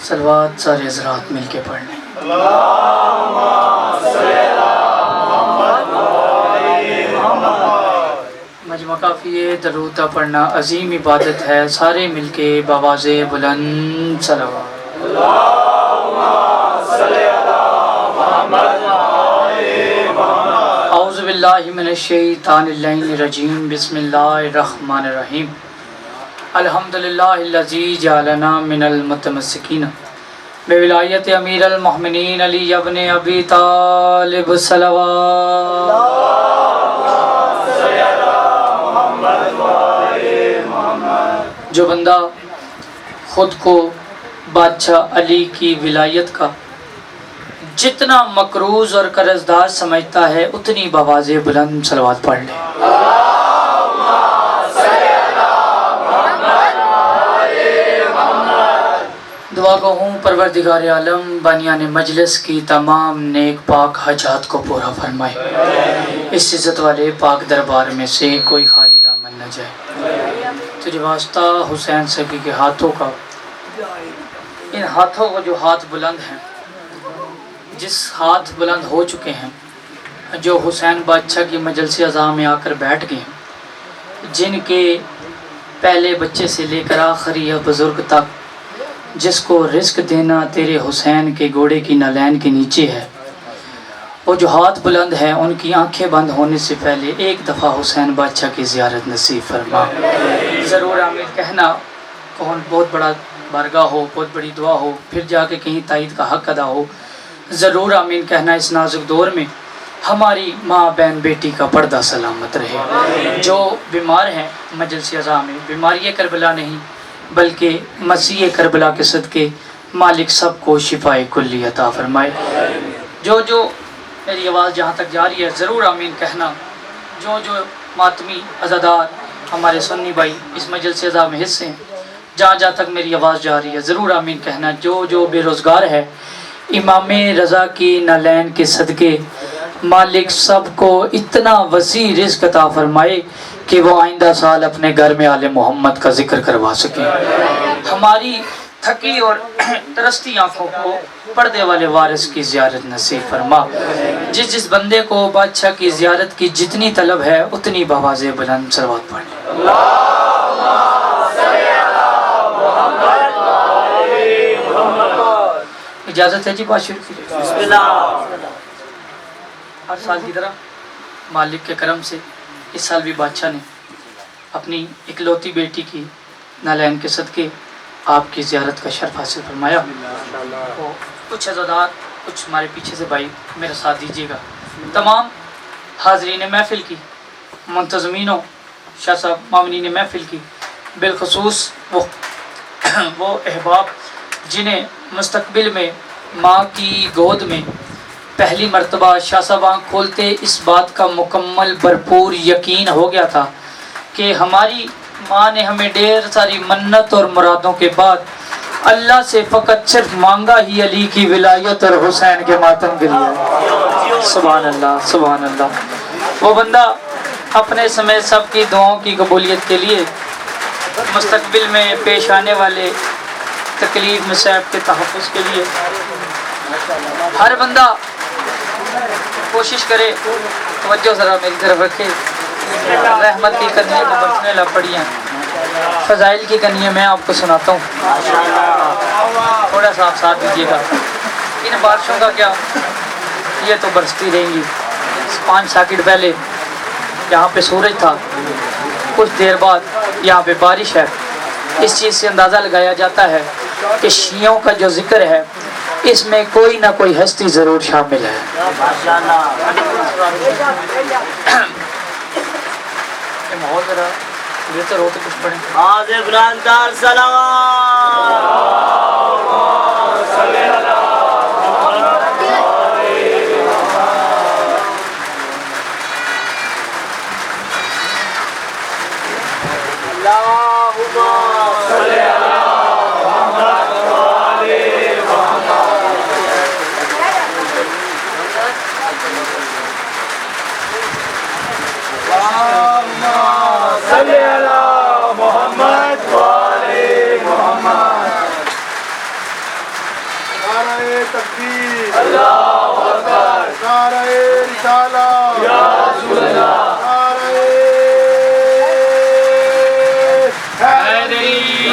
صلوات سارے حضرات مل کے پڑھ لیں۔ مجمع کافی ہے، درود پڑھنا عظیم عبادت ہے، سارے مل کے بآواز بلند صلوات۔ اعوذ باللہ من الشیطان اللعین الرجیم، بسم اللہ الرحمن الرحیم۔ الحمدللہ الذی جعلنا من المتمسکین بولایت امیر المؤمنین علی ابن ابی طالب صلوات۔ جو بندہ خود کو بادشاہ علی کی ولایت کا جتنا مقروض اور قرضدار سمجھتا ہے اتنی بآواز بلند صلوات پڑھ لے۔ دعا گو ہوں پروردگار عالم بانیان مجلس کی تمام نیک پاک حاجات کو پورا فرمائے، اس عزت والے پاک دربار میں سے کوئی خالی دامن نہ جائے۔ تجھے واسطہ حسین سگی کے ہاتھوں کا، ان ہاتھوں کو جو ہاتھ بلند ہیں، جس ہاتھ بلند ہو چکے ہیں، جو حسین بادشاہ کی مجلس عزا میں آ کر بیٹھ گئے ہیں، جن کے پہلے بچے سے لے کر آخری بزرگ تک جس کو رزق دینا تیرے حسین کے گھوڑے کی نالین کے نیچے ہے، وہ جو ہاتھ بلند ہے ان کی آنکھیں بند ہونے سے پہلے ایک دفعہ حسین بادشاہ کی زیارت نصیب فرما۔ ضرور آمین کہنا، کون بہت بڑا بارگاہ ہو، بہت بڑی دعا ہو، پھر جا کے کہیں تائید کا حق ادا ہو، ضرور آمین کہنا۔ اس نازک دور میں ہماری ماں بہن بیٹی کا پردہ سلامت رہے، جو بیمار ہیں مجلس عزا میں، بیماری کربلا نہیں بلکہ مسیح کربلا کے صدقے مالک سب کو شفاء کلی عطا فرمائے۔ جو میری آواز جہاں تک جا رہی ہے ضرور آمین کہنا۔ جو ماتمی عزادار ہمارے سنی بھائی اس مجلس عزا میں حصے ہیں، جہاں تک میری آواز جا رہی ہے ضرور آمین کہنا۔ جو بے روزگار ہے امام رضا کی نالین کے صدقے مالک سب کو اتنا وسیع رزق عطا فرمائے کہ وہ آئندہ سال اپنے گھر میں آل محمد کا ذکر کروا سکیں۔ ہماری تھکی اور ترستی آنکھوں کو پردے والے وارث کی زیارت نصیب فرما۔ جس بندے کو بادشاہ کی زیارت کی جتنی طلب ہے اتنی بآواز بلند صلوات پڑھ لیں۔ اجازت ہے جی بات شروع کی؟ بسم اللہ۔ ہر سال کی طرح مالک کے کرم سے اس سال بھی بادشاہ نے اپنی اکلوتی بیٹی کی نالین کے صدقے آپ کی زیارت کا شرف حاصل فرمایا۔ کچھ عزادار، کچھ ہمارے پیچھے سے بھائی میرا ساتھ دیجیے گا۔ تمام حاضرین محفل کی، منتظمینوں، شاہ صاحب معاونین محفل کی، بالخصوص وہ احباب جنہیں مستقبل میں ماں کی گود میں پہلی مرتبہ شاہ صاحب آنکھ کھولتے اس بات کا مکمل بھرپور یقین ہو گیا تھا کہ ہماری ماں نے ہمیں ڈھیر ساری منت اور مرادوں کے بعد اللہ سے فقط صرف مانگا ہی علی کی ولایت اور حسین کے ماتم کے لیے۔ سبحان اللہ، سبحان اللہ۔ وہ بندہ اپنے سمیت سب کی دعاؤں کی قبولیت کے لیے مستقبل میں پیش آنے والے تکلیف مصائب کے تحفظ کے لیے ہر بندہ کوشش کرے، توجہ ذرا میری طرف رکھے۔ رحمت کی کنیاں تو برسنے لگ پڑی ہیں، فضائل کی کنیاں میں آپ کو سناتا ہوں، تھوڑا سا آپ ساتھ دیجیے گا۔ ان بارشوں کا کیا، یہ تو برستی رہیں گی۔ 5 سیکنڈ پہلے یہاں پہ سورج تھا، کچھ دیر بعد یہاں پہ بارش ہے۔ اس چیز سے اندازہ لگایا جاتا ہے کہ شیعوں کا جو ذکر ہے اس میں کوئی نہ کوئی ہستی ضرور شامل ہے۔ ماحول ذرا بہتر ہو تو کچھ پڑھیں۔ صلی اللہ محمد وآل محمد۔ تکبیر اللہ اکبر نعرہ رسالت یا رسول اللہ نعرہ حیدری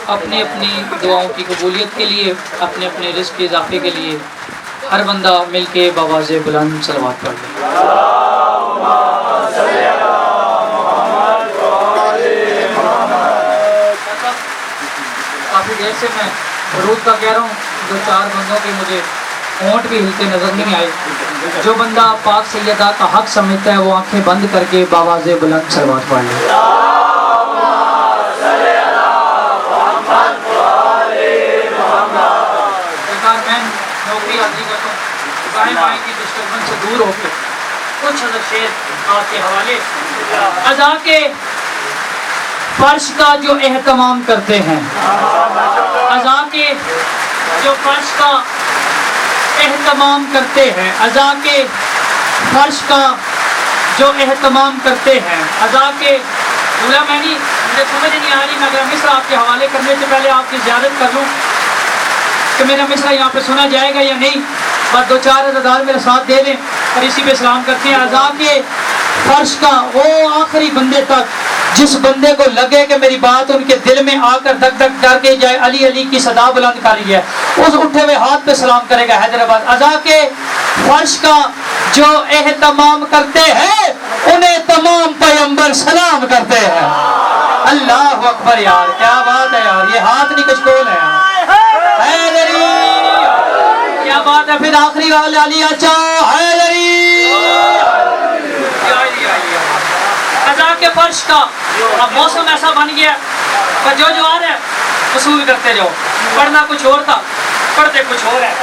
اپنی اپنی دعاؤں کی قبولیت کے لیے اپنے اپنے رزق کے اضافے کے لیے ہر بندہ مل کے بآواز بلند صلوات پڑھ لے کافی دیر سے میں درود کا کہہ رہا ہوں دو چار بندوں کے مجھے ہونٹ بھی ہلتے نظر نہیں آئے جو بندہ پاک سیدہ کا حق سمجھتا ہے وہ آنکھیں بند کر کے بآواز بلند صلوات پڑھ لے نوکری حاضری کرتا ہوں دائیں بائیں کی ڈسٹربنس سے دور ہو کے کچھ حضرت شیر آپ کے حوالے اذا کے فرش کا جو اہتمام کرتے ہیں اذا کے جو فرش کا اہتمام کرتے ہیں اذا کے فرش کا جو اہتمام کرتے ہیں اذا کے بولا میں نہیں مجھے سمجھ نہیں آ رہی میں اگر مصر آپ کے حوالے کرنے سے پہلے آپ کی زیارت کر لوں کہ میرا مصرع یہاں پہ سنا جائے گا یا نہیں بس دو چار عزادار میرے ساتھ دے دیں اور اسی پہ سلام کرتے ہیں اذا کے فرش کا وہ آخری بندے تک جس بندے کو لگے کہ میری بات ان کے دل میں آ کر دھک دھک ڈر کے جائے علی علی کی صدا بلند کر رہی ہے اس اٹھے ہوئے ہاتھ پہ سلام کرے گا حیدرآباد اذا کے فرش کا جو اہتمام کرتے ہیں انہیں تمام پیغمبر سلام کرتے ہیں اللہ اکبر یار کیا بات ہے یار یہ ہاتھ نہیں کچھ ہے حیدری کیا بات ہے پھر آخری والے علی اچھا حیدری اذا کے فرش کا اب موسم ایسا بن گیا پر جو آ رہا ہے وصول کرتے جاؤ پڑھنا کچھ اور تھا پڑھتے کچھ اور ہے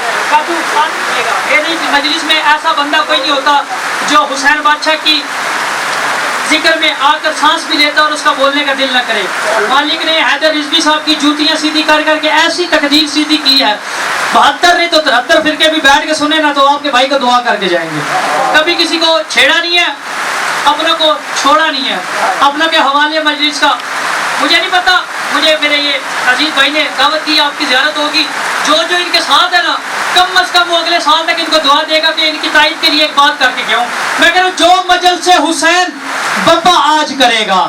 یہ نہیں کہ مجلس میں ایسا بندہ کوئی نہیں ہوتا جو حسین بادشاہ کی ذکر میں آ کر سانس بھی لیتا اور اس کا بولنے کا دل نہ کرے مالک نے حیدر رضوی صاحب کی جوتیاں سیدھی کر کر کے ایسی تقدیر سیدھی کی ہے 72 نہیں تو 73 فرقے بھی بیٹھ کے سنے نا تو آپ کے بھائی کو دعا کر کے جائیں گے کبھی کسی کو چھیڑا نہیں ہے اپنا کو چھوڑا نہیں ہے اپنا کے حوالے مجلس کا مجھے نہیں پتا مجھے میرے یہ عزیز بھائی نے دعوت دی آپ کی زیارت ہوگی جو ان کے ساتھ ہے نا کم از کم وہ اگلے سال تک ان کو دعا دے گا کہ ان کی تائید کے لیے ایک بات کر کے گیا ہوں میں کہہ رہا ہوں جو مجلس حسین بابا آج کرے گا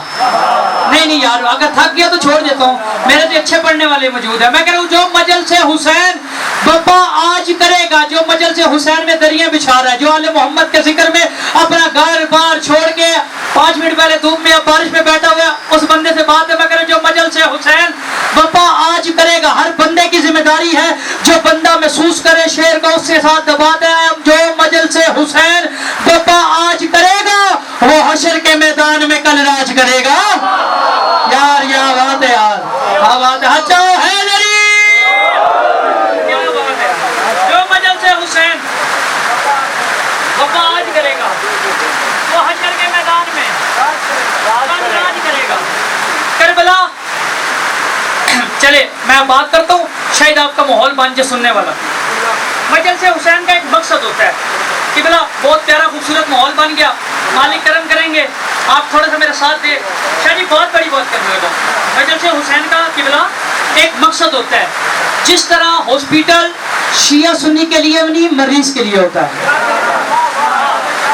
نہیں یار اگر تھک گیا تو چھوڑ دیتا ہوں میرے تو اچھے پڑھنے والے موجود ہیں میں کہہ رہا ہوں جو مجلس حسین بابا آج کرے گا جو مجلس حسین میں دریاں بچھا رہا ہے جو آل محمد کے ذکر میں اپنا گھر بار چھوڑ کے 5 منٹ پہلے دھوپ میں یا بارش میں بیٹھا ہوا اس بندے سے بات ہے میں کہہ رہا ہوں جو مجلس حسین بابا آج کرے گا ہر بندے کی ذمہ داری ہے جو بندہ محسوس کرے شیر کو اس کے ساتھ دبا دے جو مجلس حسین بابا آج کرے گا وہ حشر کے میدان میں کل راج کرے گا یار یا بات ہے یار کیا بات ہے اچھا حیدری کیا بات ہے جو مجلس حسین بابا آج کرے گا وہ حشر کے میدان میں کل راج کرے گا کربلا چلے میں بات کرتا ہوں شاید آپ کا ماحول بن جائے سننے والا مجلس حسین کا ایک مقصد ہوتا ہے کہ بلا بہت پیارا خوبصورت ماحول بن گیا مالک کرم کریں گے آپ تھوڑا سا میرے ساتھ دے شاید بہت بڑی بات کرنے لگا مجلس حسین کا قبلہ ایک مقصد ہوتا ہے جس طرح ہاسپٹل شیعہ سنی کے لیے نہیں مریض کے لیے ہوتا ہے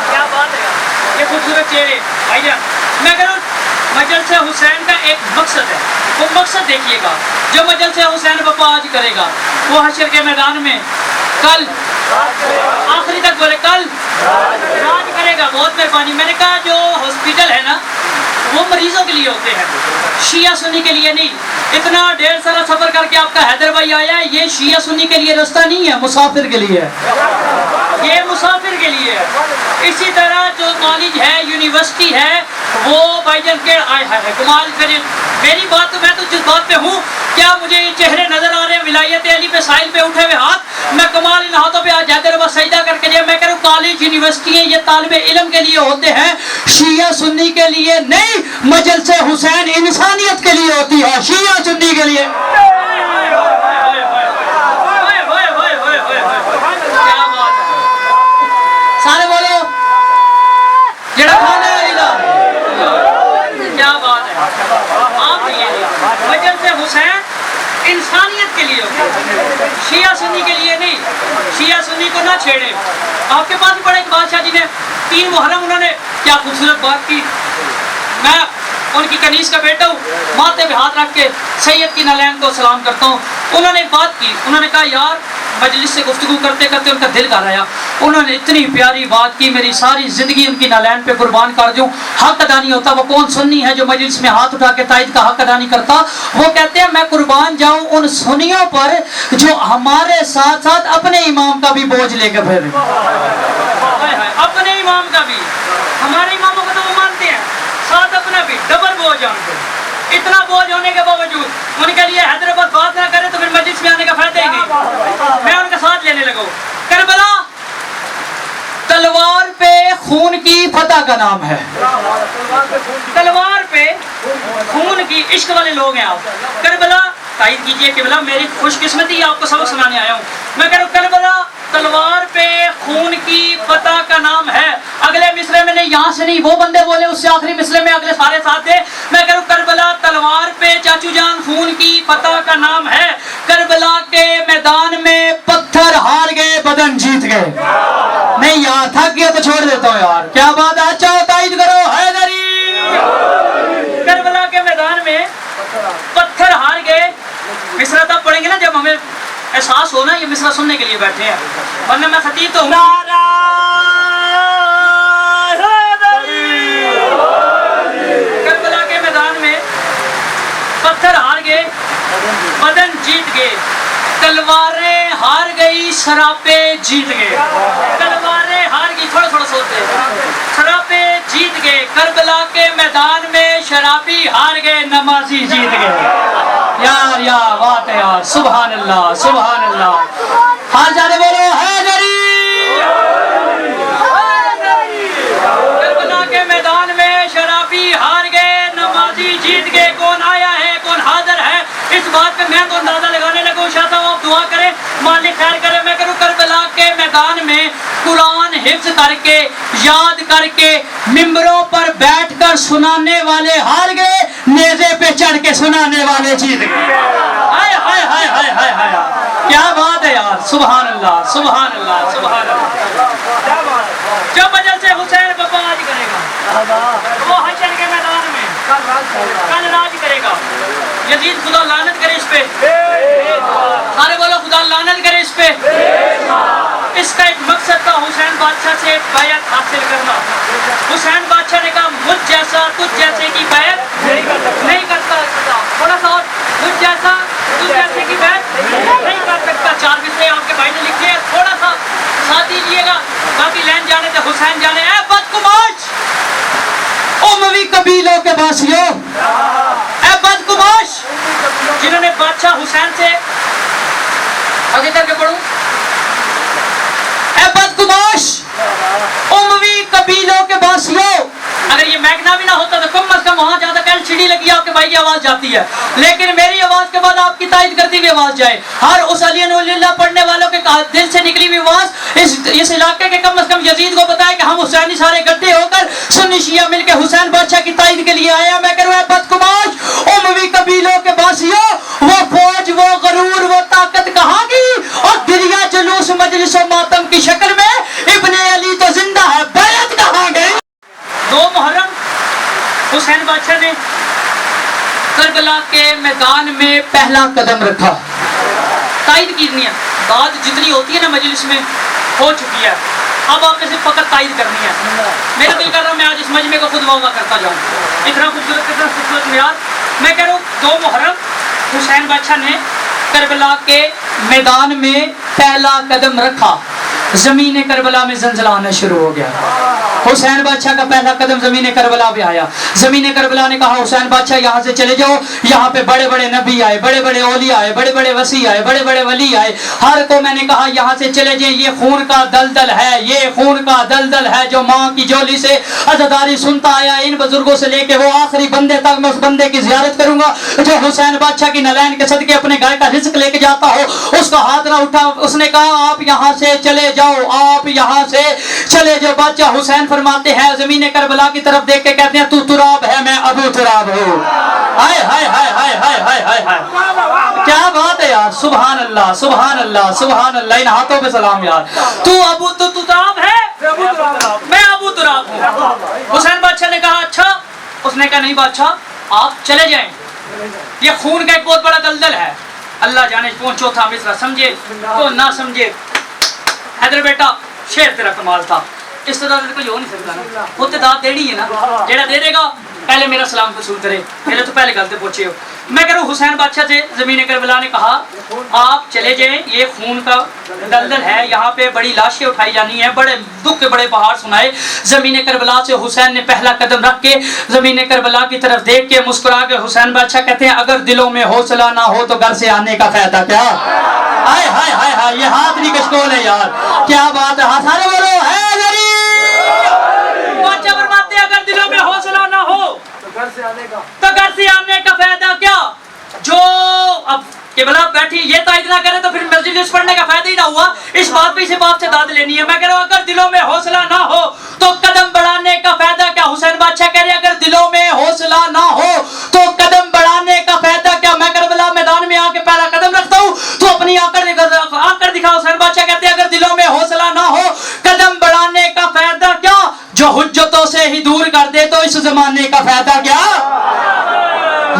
کیا بات ہے یہ خوبصورت چہرے بھائی جان میں کہہ رہا ہوں مجلس حسین کا ایک مقصد ہے وہ مقصد دیکھیے گا جو مجلس حسین بابا آج کرے گا وہ حشر کے میدان میں کل آخری تک بولے کل راج کرے گا بہت مہربانی میں نے کہا جو ہاسپٹل ہے نا وہ مریضوں کے لیے ہوتے ہیں شیعہ سنی کے لیے نہیں اتنا 1.5 سال سفر کر کے آپ کا حیدر بھائی آیا ہے یہ شیعہ سنی کے لیے رستہ نہیں ہے مسافر کے لیے یہ مسافر کے لیے ہے اسی طرح جو کالج ہے یونیورسٹی ہے وہ بھائی جان کے آئے ہے کمال کریں میری بات تو میں تو جس بات پہ ہوں کیا مجھے یہ چہرے نظر آ رہے ہیں ولایت علی پہ ساحل پہ اٹھے ہوئے ہاتھ میں کمال ان ہاتھوں پہ آج حیدرآباد سجدہ کر کے جائے میں کہہ رہا ہوں کالج یونیورسٹی یہ طالب علم کے لیے ہوتے ہیں شیعہ سنی کے لیے نہیں مجلس حسین انسانیت کے لیے ہوتی ہے شیعہ سنی کے لیے سارے بولو جڑا کھانا ہے کیا بات ہے آپ مجلس حسین انسانیت کے لیے ہو، شیعہ سنی کے لیے نہیں. شیعہ سنی کو نہ چھیڑے. آپ کے پاس بڑے ایک بادشاہ جی نے 3 محرم انہوں نے کیا خوبصورت بات کی. میں ان کی کنیز کا بیٹا ہوں، ماتھے پہ ہاتھ رکھ کے سید کی نالین کو سلام کرتا ہوں. انہوں نے ایک بات کی، انہوں نے کہا یار مجلس سے گفتگو کرتے کرتے ان کا دل گھر آیا. انہوں نے اتنی پیاری بات کی، میری ساری زندگی ان کی نالین پہ قربان کر دوں. حق ادا نہیں ہوتا. وہ کون سنی ہے جو مجلس میں ہاتھ اٹھا کے تائید کا حق ادا نہیں کرتا؟ وہ کہتے ہیں میں قربان جاؤں ان سنیوں پر جو ہمارے ساتھ ساتھ اپنے امام کا بھی بوجھ لے کے پھر اپنے امام کا بھی، ہمارے اماموں کو تو وہ مانتے ہیں، ساتھ اپنا بھی ڈبل بوجھ ہے ان کو. اتنا بوجھ ہونے کے باوجود ان کے لیے حیدرآباد بات نہ کرے تو پھر مجلس میں آنے کا فائدہ ہی نہیں. میں ان کا ساتھ لینے لگا. کربلا تلوار پہ خون کی فتح کا نام ہے. تلوار پہ خون کی، عشق والے لوگ ہیں آپ. کربلا تائید کیجئے کہ بلا میری خوش قسمتی آپ کو سبق سنانے آیا ہوں. میں کہہ رہا ہوں کربلا تلوار پہ خون کی فتح کا نام ہے. اگلے مصرے میں نہیں، یہاں سے نہیں، وہ بندے بولے اس سے آخری مصرے میں اگلے سارے ساتھ تھے. میں کہہ رہا ہوں کربلا تلوار پہ چاچو جان خون کی فتح کا نام ہے. کربلا کے میدان میں پتھر ہار گئے، بدن جیت گئے. نہیں یار تھک گیا تو چھوڑ دیتا ہوں یار. کیا بات ہے؟ اچھا تائید کرو حیدری. کربلا کے میدان میں پتھر ہار گئے. مصرع تب پڑھیں گے نا جب ہمیں احساس ہونا یہ مصرع سننے کے لیے بیٹھے ہیں، ورنہ میں خطیب تو ہوں. کربلا کے میدان میں پتھر ہار گئے، بدن جیت گئے. تلواریں ہار گئی، سراپے جیت گئے. تلواریں ہار گئی، تھوڑا تھوڑا سوچتے، سراپے جیت گئے. کربلا کے میدان میں شرابی ہار گئے، نمازی جیت گئے. یار یا بات ہے یار. سبحان اللہ سبحان اللہ. ہار جانے بولو حیدری. کربلا کے میدان میں شرابی ہار گئے، نمازی جیت گئے. کون آیا ہے، کون حاضر ہے، اس بات پہ میں تو اندازہ لگانے لگا. شاہ صاحب آپ دعا کریں، مالک خیر کرے. میں کروں کربلا کے میدان میں قرآن حفظ کر کے، یاد کر کے، ممبروں پر بیٹھ کر سنانے والے ہار گئے، نیزے پہ چڑھ کے سنانے والے جیت گئے. ہائے ہائے ہائے ہائے ہائے ہائے. کیا بات ہے یار. سبحان اللہ سبحان اللہ سبحان اللہ. جو وجہ سے حسین بابا آج کرے گا، وہ حشر کے میدان میں کل راج کرے گا. یزید خدا لعنت کرے اس پہ. سارے بولو خدا لعنت کرے اس پہ. اس کا ایک مقصد تھا حسین بادشاہ سے بیعت حاصل کرنا. حسین بادشاہ نے کہا مجھ جیسا تجھ جیسے کی بیعت نہیں کرتا. تھوڑا سا اور، مجھ جیسا تجھ جیسے کی بیعت نہیں کر سکتا. 4 مصرے آپ کے بھائی نے لکھے ہیں، تھوڑا سا ساتھ دیجیے گا. باقی لین جانے تھے حسین جانے. اے بدقماش اموی قبیلوں کے باسیوں، اے بدقماش جنہوں نے بادشاہ حسین سے، آگے کر کے پڑھوں، اے بدقماش اموی قبیلوں کے باسیوں. اگر یہ میگنا بھی نہ ہوتا تو کم از کم وہاں جہاں تک چھڑی لگی آپ کے بھائی کی آواز جاتی ہے، لیکن میری آواز کے بعد آپ کی تائید کرتی ہوئی آواز جائے. ہر اس علی اللہ پڑھنے والوں کے دل سے نکلی ہوئی آواز اس علاقے کے کم از کم یزید کو بتائے کہ ہم حسینی سارے اکٹھے ہو کر سنی شیعہ مل کے حسین بادشاہ کی تائید کے لیے آئے ہیں. میں کہہ رہا ہوں بدقماش اموی قبیلوں کے باسیوں، وہ فوج، وہ غرور، وہ طاقت کہاں گئی؟ اور گریا جلوس مجلس و ماتم کی شکل میں ابن علی تو زندہ ہے، بیعت کہاں گئی؟ 2 محرم حسین بادشاہ نے کربلا کے میدان میں پہلا قدم رکھا. تائید کرنی ہے، بات جتنی ہوتی ہے نا مجلس میں ہو چکی ہے. اب آپ نے صرف فقط تائید کرنی ہے. میرا دل کر رہا میں آج اس مجمع کو خود واہ کرتا جاؤں. اتنا خوبصورت معیار. میں کہہ رہا ہوں 2 محرم حسین بادشاہ نے کربلا کے میدان میں پہلا قدم رکھا. زمین کربلا میں زلزلہ آنا شروع ہو گیا. حسین بادشاہ کا پہلا قدم زمین کربلا پہ آیا. زمین کربلا نے کہا حسین بادشاہ یہاں سے چلے جاؤ، یہاں پہ بڑے بڑے نبی آئے، بڑے بڑے اولیاء آئے، بڑے بڑے وسیع آئے، بڑے بڑے ولی آئے. ہر کو میں نے کہا یہاں سے چلے جائیں، یہ خون کا دلدل ہے، یہ خون کا دلدل ہے جو ماں کی جولی سے عزاداری سنتا آیا. ان بزرگوں سے لے کے وہ آخری بندے تک میں اس بندے کی زیارت کروں گا جو حسین بادشاہ کی نالین کے صدقے اپنے گھر کا رزق لے کے جاتا ہو. اس کا ہاتھ نہ اٹھا. اس نے کہا آپ یہاں سے چلے جاؤ، آپ یہاں سے چلے جاؤ. بادشاہ حسین فرماتے ہیں زمین کربلا کی طرف دیکھ کے کہتے ہیں تو تراب ہے، میں ابو تراب ہوں. ہائے ہائے ہائے ہائے ہائے ہائے ہائے. کیا بات ہے یار, سبحان اللہ سبحان اللہ سبحان اللہ. ان ہاتھوں پہ سلام یار. تو ابو تراب ہے, میں ابو تراب ہوں. حسین بادشاہ نے کہا اچھا. اس نے کہا نہیں بادشاہ آپ چلے جائیں, یہ خون کا ایک بہت بڑا دلدل ہے. اللہ جانے پہنچو تھا مصر, سمجھے تو نہ سمجھے. حیدر بیٹا شیر تیرا کمال تھا, اس طرح کوئی ہو نہیں سکتا نا. وہ تو داد دینی ہے نا, جیڑا دے دے گا پہلے میرا سلام قصول کرے. میرے تو پہلے گل تے پہنچے ہو. میں کہہ رہا ہوں حسین بادشاہ سے زمین کربلا نے کہا آپ چلے جائیں, یہ خون کا دلدل ہے, یہاں پہ بڑی لاشیں اٹھائی جانی ہیں, بڑے دکھ کے بڑے پہاڑ سنائے. زمین کربلا سے حسین نے پہلا قدم رکھ کے زمین کربلا کی طرف دیکھ کے مسکرا کے حسین بادشاہ کہتے ہیں اگر دلوں میں حوصلہ نہ ہو تو گھر سے آنے کا فائدہ کیا. ہائے ہائے ہائے ہائے, یہ ہاتھ نہیں کشکول ہے یار, کیا بات ہے. سارے بولو ہے بادشاہ فرماتے ہیں اگر دلوں میں حوصلہ نہ ہو تو گھر سے آنے کا فائدہ کیا. جو اب قبلہ بیٹھی یہ تائید نہ کرے تو پھر مسجد پڑھنے کا فائدہ ہی نہ ہوا. اس بات پہ اسے باپ سے داد لینی ہے. میں کہہ رہا ہوں اگر دلوں میں حوصلہ نہ ہو تو قدم بڑھانے کا فائدہ کیا. حسین بادشاہ کہہ رہے ہیں اگر دلوں میں حوصلہ نہ ہو تو قدم بڑھانے کا فائدہ کیا. میں کربلا میدان میں آ کے پہلا قدم رکھتا ہوں تو اپنی آکڑ دکھا. حسین بادشاہ کہتے ہیں اگر دلوں میں حوصلہ نہ ہو قدم بڑھانے کا فائدہ کیا. جو حجتوں سے ہی دور کر دے تو اس زمانے کا فائدہ کیا.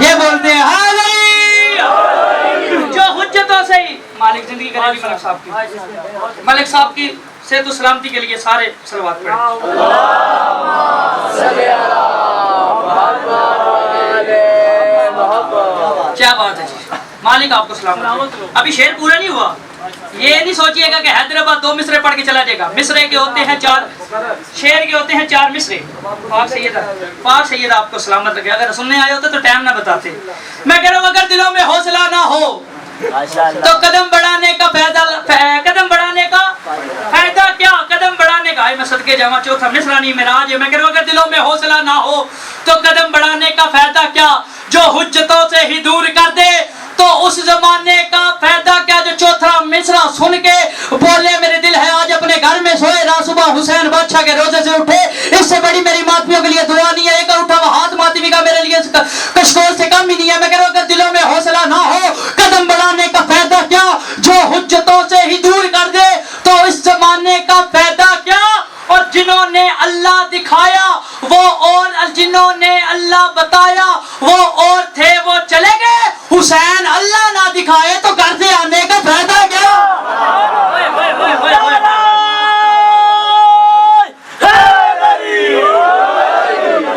یہ بولتے ہیں جو حجتوں سے ہی. مالک زندگی کرے گی ملک صاحب کی, ملک صاحب کی صحت و سلامتی کے لیے سارے صلوات پڑھیں. کیا بات ہے جی, مالک آپ کو سلامت. ابھی شعر پورا نہیں ہوا. یہ نہیں سوچئے گا کہ حیدرآباد 2 مصرے پڑھ کے چلا جائے گا. مصرے کے ہوتے ہیں 4, شعر کے ہوتے ہیں 4 مصرے. پاک سید آپ کو سلامت رکھے. اگر سننے آئے ہوتے تو ٹائم نہ بتاتے. میں کہہ رہا ہوں اگر دلوں میں حوصلہ نہ ہو تو قدم بڑھانے کا فائدہ کیا. قدم بڑھانے کا میں صدقے جاواں چوتھا مصرانی معراج ہے. میں کہہ رہا ہوں اگر دلوں میں حوصلہ نہ ہو تو قدم بڑھانے کا فائدہ کیا. جو حجتوں سے ہی دور کر دے تو اس زمانے کا فائدہ کیا. جو چوتھا مصرع سن کے بولے میرے دل ہے آج اپنے گھر میں سوئے, رات صبح حسین بادشاہ کے روزے سے اٹھے. اس سے بڑی میری ماتمیوں کے لیے دعا نہیں ہے. ایک اٹھا وہ ہاتھ ماتمی کا میرے لیے کشکول سے کم ہی نہیں ہے. میں کہہ رہا ہوں اگر دلوں میں حوصلہ نہ ہو قدم بڑھانے کا فائدہ کیا. جو حجتوں سے ہی دور کر دے تو اس زمانے کا فائدہ کیا. اور جنہوں نے اللہ دکھایا وہ اور جنہوں نے اللہ بتایا وہ اور تھے وہ چلے گئے. حسین اللہ نہ دکھائے تو گھر سے آنے کا فائدہ کیا.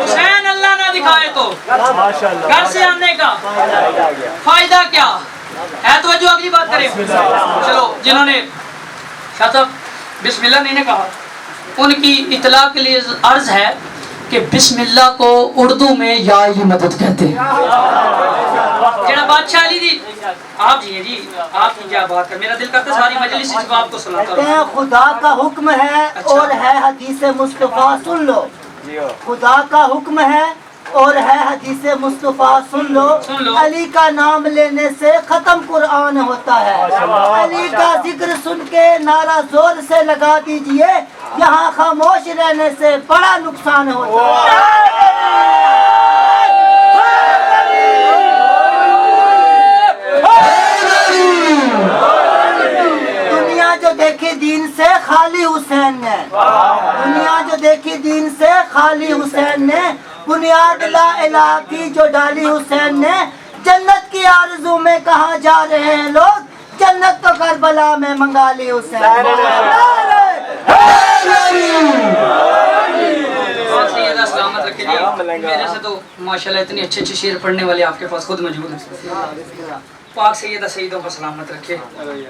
حسین اللہ نہ دکھائے تو گھر سے آنے کا فائدہ کیا ہے. توجہ اگلی بات کریں. چلو جنہوں نے شاہ صاحب بسم اللہ نہیں نے کہا ان کی اطلاع کے لیے عرض ہے کہ بسم اللہ کو اردو میں یا علی مدد کہتے ہیں. جڑا بادشاہ علی دی آپ جی ہیں جی, آپ کی کیا بات ہے. میرا دل کرتا ساری مجلس اس آپ کو سناتا ہوں. خدا کا حکم ہے اور ہے حدیث مصطفیٰ سن لو. خدا کا حکم ہے اور ہے حدیث مصطفیٰ سن لو. علی کا نام لینے سے ختم قرآن ہوتا ہے. علی کا ذکر سن کے نعرہ زور سے لگا دیجئے, یہاں خاموش رہنے سے بڑا نقصان ہوتا ہے. دنیا جو دیکھی دین سے خالی حسین نے, دنیا جو دیکھی دین سے خالی حسین نے, بنیاد لا الہ کی جو ڈالی حسین نے. جنت کی آرزو میں کہاں جا رہے ہیں لوگ, جنت تو کربلا میں منگا لی حسین. سلامت رکھے جی. میرے سے تو ماشاءاللہ اتنی اچھے اچھے شعر پڑھنے والے آپ کے پاس خود موجود ہیں. پاک سیدہ سیدوں کو سلامت رکھے.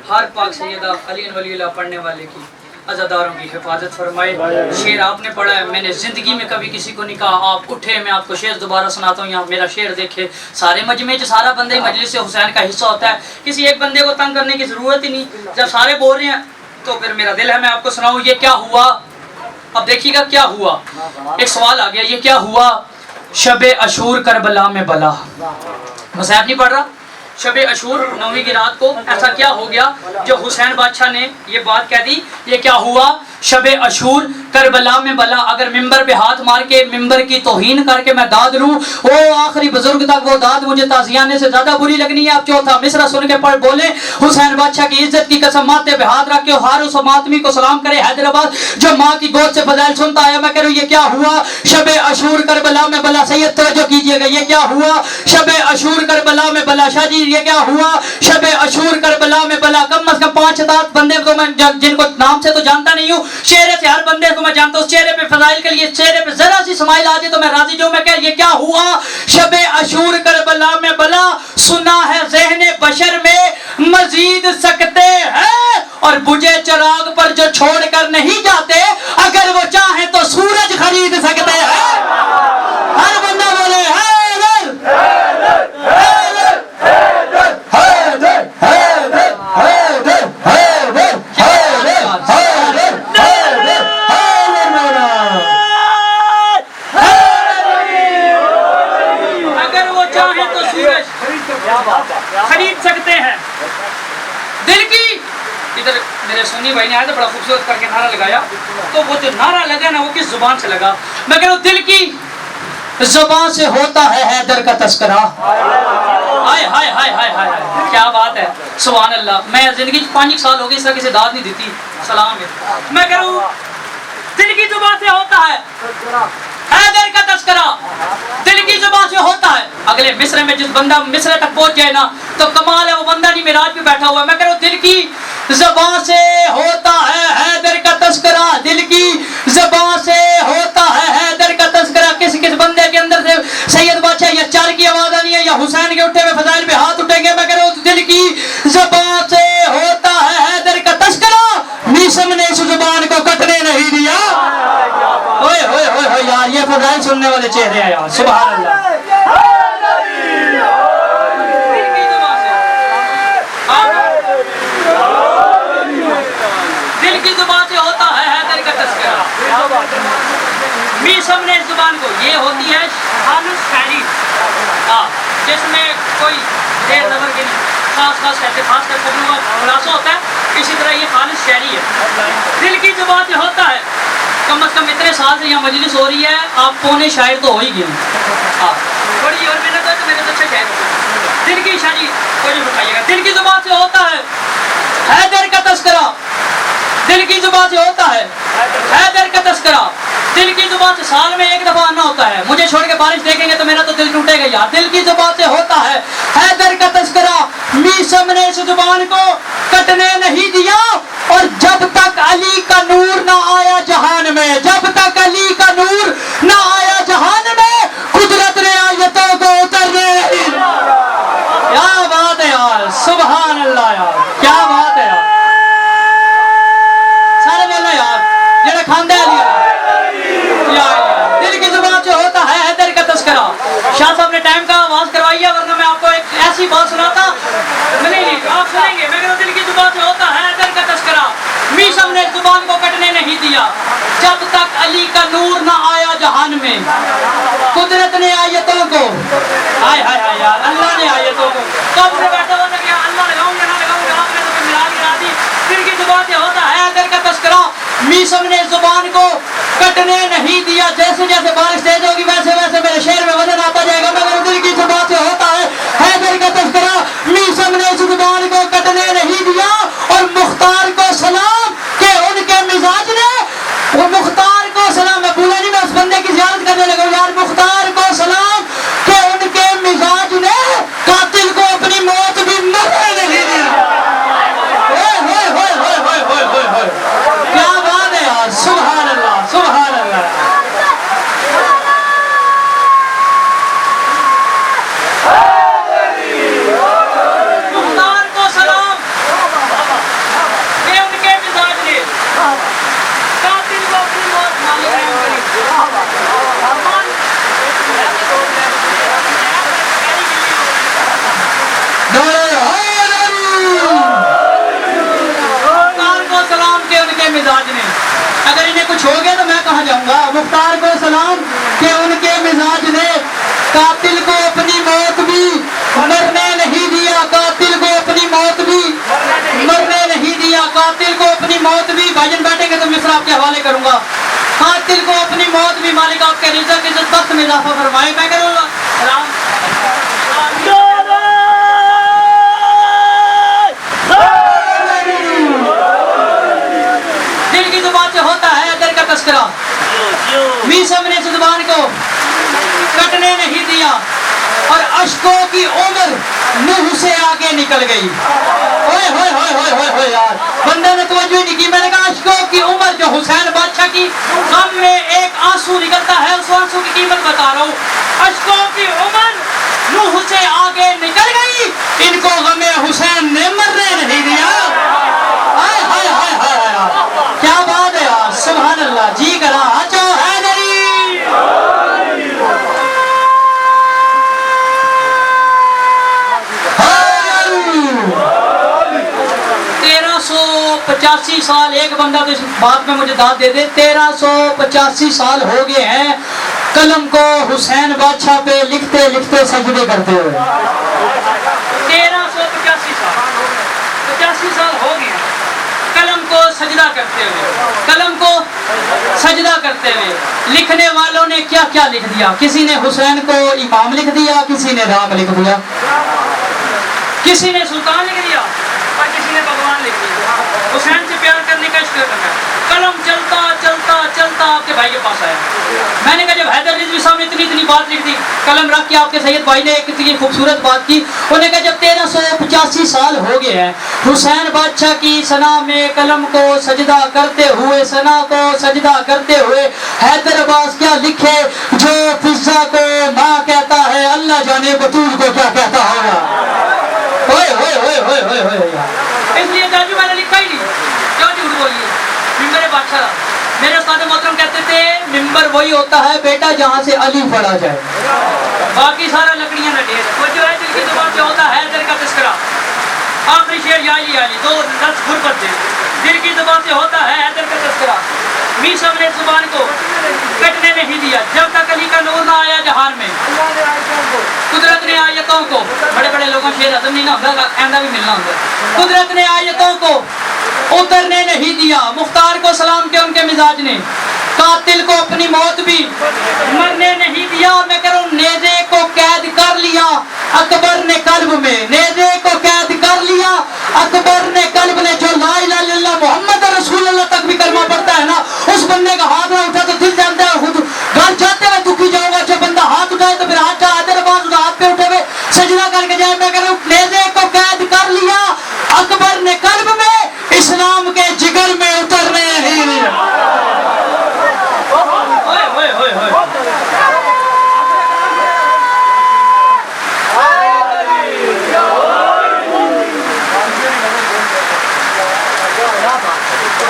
ہر پاک سیدہ علی ولی اللہ پڑھنے والے کی عزاداروں کی حفاظت فرمائے. شعر آپ نے پڑھا ہے, میں نے زندگی میں کبھی کسی کو نہیں کہا آپ اٹھے میں آپ کو شعر دوبارہ سناتا ہوں, یہاں میرا شعر دیکھے. سارے مجمع سارا بندے مجلس سے حسین کا حصہ ہوتا ہے, کسی ایک بندے کو تنگ کرنے کی ضرورت ہی نہیں. جب سارے بول رہے ہیں تو پھر میرا دل ہے میں آپ کو سناؤں یہ کیا ہوا. اب دیکھیے گا کیا ہوا. ایک سوال آ گیا, یہ کیا ہوا. شب عاشور کربلا میں بلا. مصحف نہیں پڑھ رہا. شب عاشور 9ویں کی رات کو ایسا کیا ہو گیا جو حسین بادشاہ نے یہ بات کہہ دی. یہ کیا ہوا؟ شب عاشور کربلا میں بلا. اگر ممبر پہ ہاتھ مار کے ممبر کی توہین کر کے میں داد لوں وہ آخری بزرگ تک وہ داد مجھے تعزیانے سے زیادہ بری لگنی ہے. آپ چوتھا مصرع سن کے پڑھ بولے حسین بادشاہ کی عزت کی قسم ماتھے پہ ہاتھ رکھ کے ہر اس ماتمی کو سلام کرے حیدرآباد جو ماں کی گود سے فضائل سنتا ہے. میں کہہ رہا ہوں یہ کیا ہوا؟ شب عاشور کربلا میں بلا. سید توجہ کیجئے گا یہ کیا ہوا؟ شب عاشور کربلا میں بلا. شاہ جی یہ کیا ہوا؟ شب عاشور کربلا میں بلا. کم از کم 5-7 بندے کو میں جن کو نام سے تو جانتا نہیں ہوں, چہرے سے ہر بندے کو میں جانتا ہوں. چہرے پہ فضائل کے لیے چہرے پہ ذرا سی سمائل آ جائے تو میں راضی جو. میں کہ یہ کیا ہوا؟ شب عاشور کربلا میں بلا. سنا ہے ذہن بشر میں مزید سکتے ہیں اور بجھے چراغ پر جو چھوڑ کر نہیں جاتے اگر وہ چاہیں تو سورج خرید سکتے ہیں. ہر بندہ بولے حیدر حیدر حیدر حیدر حیدر حیدر حیدر اگر وہ چاہیں تو سورج خرید سکتے ہیں. دل کی ادھر میرے سونی بھائی نے آیا تھا بڑا خوبصورت کر کے نعرہ لگایا, تو وہ جو نعرہ لگا نا وہ کس زبان سے لگا؟ میں کہہ رہا ہوں دل کی زبان سے ہوتا ہے حیدر کا تذکرہ. ہائے ہائے ہائے ہائے ہائے کیا بات ہے, سبحان اللہ. میں زندگی 5 سال ہو گئی اس طرح کسی داد نہیں دیتی. سلام ہے. میں کہہ رہا ہوں دل کی زبان سے ہوتا ہے حیدر کا تذکرہ. دل کی زبان سے ہوتا ہے. اگلے مصرے میں جس بندہ مصرے تک پہنچ جائے نا تو کمال ہے, وہ بندہ نہیں معراج پہ بیٹھا ہوا ہے. میں کہہ رہا ہوں دل کی زبان سے ہوتا ہے حیدر کا تذکرہ. دل کی زبان سے ہوتا ہے حیدر کا تذکرہ. کس کس بندے کے اندر سے سید بادشاہ یا چار کی آواز آنی ہے یا حسین کے اٹھے ہوئے فضائل پہ ہاتھ اٹھیں گے؟ میں کہہ رہا ہوں دل کی زبان سے ہوتا ہے حیدر کا تذکرہ. میسم نے اس زبان کو کٹنے نہیں دیا. اوئے ہوئے ہوئے ہوئے یار یہ فضائل سننے والے چہرے ہیں یار, سبحان اللہ. دل کی زبان سے ہوتا ہے حیدر کا تذکرہ. میسم نے اس زبان کو, یہ ہوتی ہے خالص شاعری جس میں کوئی دیر نظر کے نہیں, خاص کر قبلوں کا خلاصہ ہوتا ہے. اسی طرح یہ خالص شاعری ہے. دل کی زبان سے ہوتا ہے. کم از کم اتنے سال سے یہاں مجلس ہو رہی ہے, آپ پونے شاعر تو ہو ہی گئے ہیں. بڑی اور محنت ہے تو میرے تو اچھا شاعر ہوتا. دل کی شاعری کوئی بتائیے گا. دل کی زبان سے ہوتا ہے حیدر کا تذکرہ. دل کی زبان سے ہوتا ہے حیدر کا تذکرہ. دل کی زبان سے سال میں ایک دفعہ آنا ہوتا ہے. مجھے چھوڑ کے بارش دیکھیں گے تو میرا تو دل ٹوٹے گا یار. دل کی زبان سے ہوتا ہے حیدر کا تذکرہ. میسم نے اس زبان کو کٹنے نہیں دیا اور جب تک علی کا نور نہ آیا جہان میں, جب تک علی کا نور نہ آیا جہان میں قدرت نے آیتوں کو اترنے نہیں دیا. کیا بات ہے یار, سبحان اللہ یار, کیا بات ہے یار. سارے بولو یار جڑے کھاندے دل کی زبان سے ہوتا ہے حیدر کا تذکرہ. شاہ صاحب نے ٹائم کا آواز کروائی ہے ورنہ میں آپ کو ایک ایسی بات سناتا. نہیں آپ سنیں گے. میں کہتا ہوں دل کی زبان سے ہوتا ہے حیدر کا تذکرہ. میسم نے زبان کو کٹنے نہیں دیا جب تک علی کا نور نہ آیا جہان میں قدرت نے آیتوں کو, ہائے ہائے ہائے یار, اللہ نے آیتوں کو. کب سے بیٹھا ہوا تھا کہ اللہ لگاؤں گا نہ لگاؤں گا, آپ نے تو پھر ملا گرا دی. دل کی زبان سے ہوتا ہے حیدر کا تذکرہ. میسم نے زبان کو کٹنے نہیں دیا. جیسے جیسے بارش تیز ہوگی ویسے ویسے میرے شہر میں وزن آتا جائے گا. مگر دل کی زبان سے ہوتا ہے حیدر کا تذکرہ. میسم نے اس زبان کو کٹنے نہیں دیا اور مختار کو سلام کہ ان کے مزاج نے, وہ مختار کو سلام, میں بولا نہیں, میں اس بندے کی زیارت کرنے لگا یار. مختار کو سلام کہ ان کے مزاج نے قاتل کو اپنی موت بھی مرنے نہیں دیا. کیا بات ہے یار, سبحان اللہ سبحان اللہ. مختار کو سلام کہ ان کے مزاج نے قاتل کو اپنی موت معلوم نہیں کری. مزاج نے, اگر انہیں کچھ ہو گیا تو میں کہاں جاؤں گا. مختار کو سلام کہ ان کے مزاج نے قاتل کو اپنی موت بھی مرنے نہیں دیا. قاتل کو اپنی موت بھی مالک آپ کے رزق عزت بخت میں اضافہ فرمائے. میں کروں سلام. دل کی زبان سے ہوتا ہے دل کا تذکرہ. میسم نے زبان کو کٹنے نہیں دیا اور اشکوں کی عمر نوح سے آگے نکل گئی. ہوئے ہوئے ہوئے ہوئے ہوئے ہوئے یار بندہ نے توجہ نہیں کی. میں نے کہا اشکوں کی عمر جو حسین بادشاہ کی غم میں ایک آنسو نکلتا ہے اس آنسو کی قیمت بتا رہا ہوں. اشکوں کی عمر نوح سے آگے نکل گئی ان کو غم حسین نے مرنے نہیں دیا. ہائے ہائے ہائے ہائے کیا بات ہے یار سبحان اللہ. جی کرا آچو ہے نہیں 1385 سال. ایک بندہ تو اس بات میں مجھے داد دے دے. 1385 سال ہو گئے ہیں قلم کو حسین بادشاہ پہ لکھتے لکھتے سجدے کرتے ہوئے. 1385 سال 85 سال ہو گئے ہیں قلم کو سجدہ کرتے ہوئے. قلم کو سجدہ کرتے ہوئے لکھنے والوں نے کیا کیا لکھ دیا. کسی نے حسین کو امام لکھ دیا, کسی نے رام لکھ دیا, کسی نے سلطان لکھ دیا اور کسی نے بھگوان لکھ دیا. حسین سے پیار کرنے کا عشق کرنا. قلم چلتا چلتا چلتا آپ کے بھائی کے پاس آیا. میں نے کہا جب حیدر رضوی صاحب نے اتنی بات لکھ دی قلم رکھ کے آپ کے سید بھائی نے ایک اتنی خوبصورت بات کی. انہوں نے کہا جب 1385 سال ہو گئے ہیں حسین بادشاہ کی ثنا میں قلم کو سجدہ کرتے ہوئے ثنا کو سجدہ کرتے ہوئے حیدر عباس کیا لکھے جو فضا کو ماں کہتا ہے اللہ جانے بطول کو کیا کہتا ہوگا. ہوئے ہوئے ہوئے ہوئے ہوئے ہوئے. اس لیے جاجو میں نے لکھا ہی نہیں. کیوں جھوٹ بولیے. ممبر بادشاہ میرے استاد محترم کہتے تھے ممبر وہی ہوتا ہے بیٹا جہاں سے علی پڑھا جائے, باقی سارا لکڑیاں نہ ڈھیر. وہ جو ہے دل کی زبان سے ہوتا ہے دل کا تذکرہ. آخری شعر یا علی دو لفظ غربت دے. دل کی زبان سے ہوتا ہے دل کا تذکرہ. میسم نے زبان کو کٹنے نہیں دیا جب تک علی کا نور نہ آیا جہان میں. قدرت نے آیتوں کو بڑے بڑے لوگوں شعر ہضم نہیں نہ ہوتا آئندہ بھی ملنا ہوتا. قدرت نے آیتوں کو اترنے نہیں دیا. مختار کو سلام کے ان کے مزاج نے. قاتل کو اپنی موت بھی مرنے نہیں دیا. میں کروں نیزے کو قید کر لیا اکبر نے قلب میں. نیزے کو قید کر لیا اکبر نے قلب نے. جو لا الہ الا اللہ محمد رسول اللہ تک بھی کلمہ پڑھتا ہے نا اس بندے کا ہاتھ نہ اٹھا تو دل جانتا ہے خود گھر جاتے ہوئے دکھی جاؤں گا. جو بندہ ہاتھ اٹھائے تو پھر ہاتھ حیدر عباس اس ہاتھ پہ اٹھے ہوئے سجدہ کر کے جائے. میں کروں نیزے کو قید کر لیا اکبر نے قلب میں اسلام کے جگر میں اترنے نہیں دیا.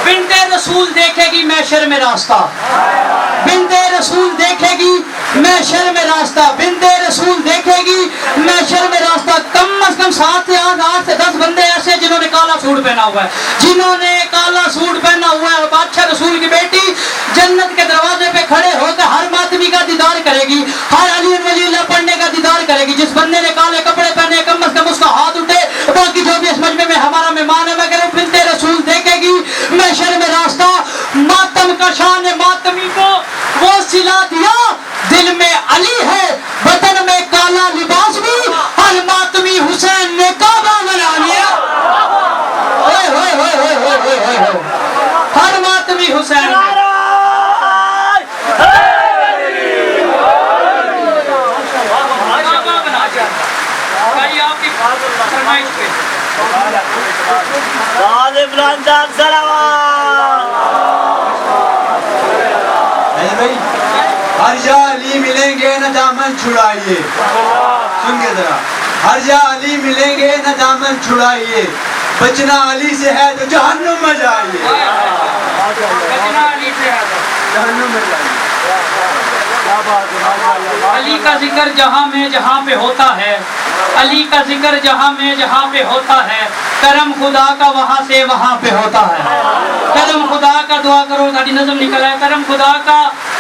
بنت رسول دیکھے گی محشر میں راستہ. بنت رسول دیکھے گی محشر میں راستہ. بنت رسول دیکھے گی محشر میں راستہ. کم از کم 7 سے 8 سے 10 بندے ایسے جنہوں نے کالا سوٹ پہنا ہوا ہے, جنہوں نے کالا سوٹ پہنا ہوا ہے. بادشاہ رسول کی بیٹی جنت کے دروازے پہ کھڑے ہو کر ہر ماتمی کا دیدار کرے گی, ہر علی ولی اللہ پڑھنے کا دیدار کرے گی. جس بندے نے کالے کپڑے پہنے کم از کم اس کا ہاتھ اٹھے. باقی جو بھی اس مجمع میں ہمارا مہمان ہے میں کہہ رہا ہوں بنت رسول دیکھے گی محشر میں راستہ. ماتم کا شان ماتمی کو وہ سلا دیا دل میں علی ہے بدن میں کالا لباس بھی ہر ماتمی حسین نے کعبہ بنا لیا. ہر ماتمی حسین آپ کی فرمائش پہ ہر جا علی ملیں گے نہ دامن چھڑائیے. سن کے ذرا ہر جا علی ملیں گے نہ دامن چھڑائیے. بچنا علی سے ہے تو جہنم میں جائیے. بچنا علی سے ہے جہنم میں جائیے. علی کا ذکر جہاں میں جہاں پہ ہوتا ہے. علی کا ذکر جہاں میں جہاں پہ ہوتا ہے. کرم خدا کا وہاں سے وہاں پہ ہوتا ہے. کرم خدا کا دعا کرو. ساری نظم نکل ہے. کرم خدا کا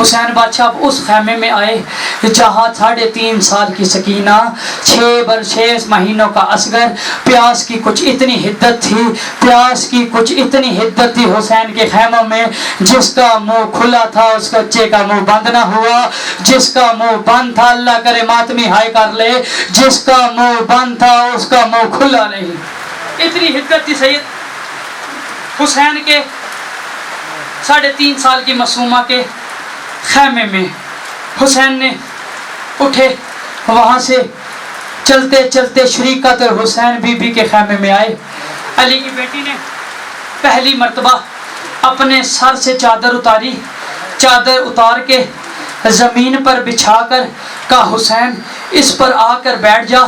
حسین بادشاہ اب اس خیمے میں آئے جہاں 3.5 سال کی سکینہ، 6 مہینوں کا اصغر، پیاس کی کچھ اتنی حدت تھی، پیاس کی کچھ اتنی حدت تھی حسین کے خیموں میں، جس کا منہ کھلا تھا اس بچے کا منہ بند نہ ہوا، جس کا منہ بند تھا اللہ کرے ماتمی ہائے کر لے، جس کا منہ بند تھا اس کا منہ کھلا نہیں، اتنی حدت تھی سید حسین کے 3.5 سال کی معصومہ کے خیمے میں۔ حسین نے اٹھے وہاں سے چلتے چلتے شریکت اور حسین بی بی کے خیمے میں آئے۔ علی کی بیٹی نے پہلی مرتبہ اپنے سر سے چادر اتاری، چادر اتار کے زمین پر بچھا کر کہا حسین اس پر آ کر بیٹھ جا،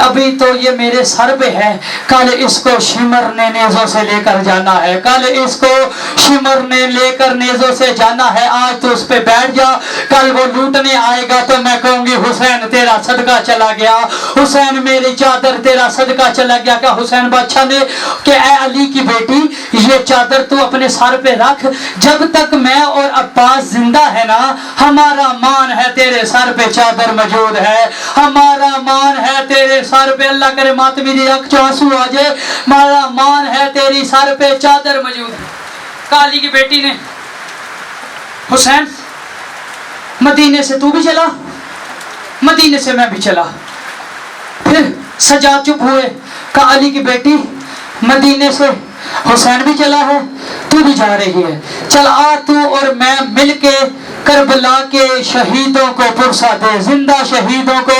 ابھی تو یہ میرے سر پہ ہے، کل اس کو شمر نے نیزوں سے لے کر جانا ہے، کل اس کو شمر نے لے کر نیزوں سے جانا ہے، آج تو اس پہ بیٹھ جا، کل وہ لوٹنے آئے گا تو میں کہوں گی حسین تیرا صدقہ چلا گیا، حسین میری چادر تیرا صدقہ چلا گیا۔ کہ حسین بادشاہ نے کہ اے علی کی بیٹی یہ چادر تو اپنے سر پہ رکھ، جب تک میں اور عباس زندہ ہے نا ہمارا مان ہے تیرے سر پہ چادر موجود ہے، ہمارا مان ہے تیرے سر پہ، اللہ کرے ماتمی دی آنکھ آنسو آ جائے، ہمارا مان ہے تیری سر پہ چادر موجود ہے۔ کالی کی بیٹی نے حسین مدینے سے تو بھی چلا، مدینے سے میں بھی چلا، پھر سجا چپ ہوئے، کہا علی کی بیٹی مدینے سے حسین بھی چلا ہے تو بھی جا رہی ہے، چل آ تو اور میں مل کے کربلا کے شہیدوں کو پرسہ دے، زندہ شہیدوں کو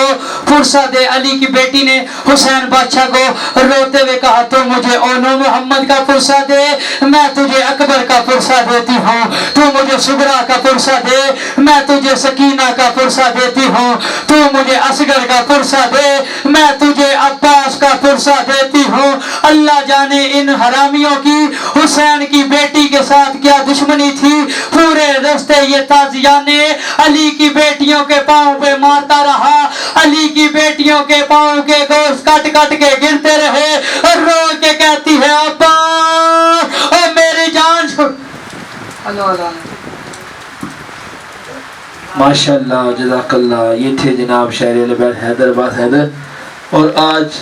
پرسہ دے۔ علی کی بیٹی نے حسین بادشاہ کو روتے ہوئے کہا تو مجھے اونو محمد کا پرسہ دے، میں تجھے اکبر کا پرسہ دیتی ہوں، تو مجھے صغرا کا پرسہ دے، میں تجھے سکینہ کا پرسہ دیتی ہوں، تو مجھے اصغر کا پرسہ دے، میں تجھے عباس کا پرسہ دیتی ہوں۔ اللہ جانے ان حرامیوں کی حسین کی بیٹی کے ساتھ کیا دشمنی تھی، پورے راستے یہ تازیانے علی کی بیٹیوں کے پاؤں پہ مارتا رہا، علی کی بیٹیوں کے پاؤں کے گوشت کٹ کٹ کے گرتے رہے اور رو کے کہتی ہے ابا اے میری جان چھوڑ۔ ماشاءاللہ جزاک اللہ۔ یہ تھے جناب شاعر اہل بیت حیدر آباد حیدر، اور آج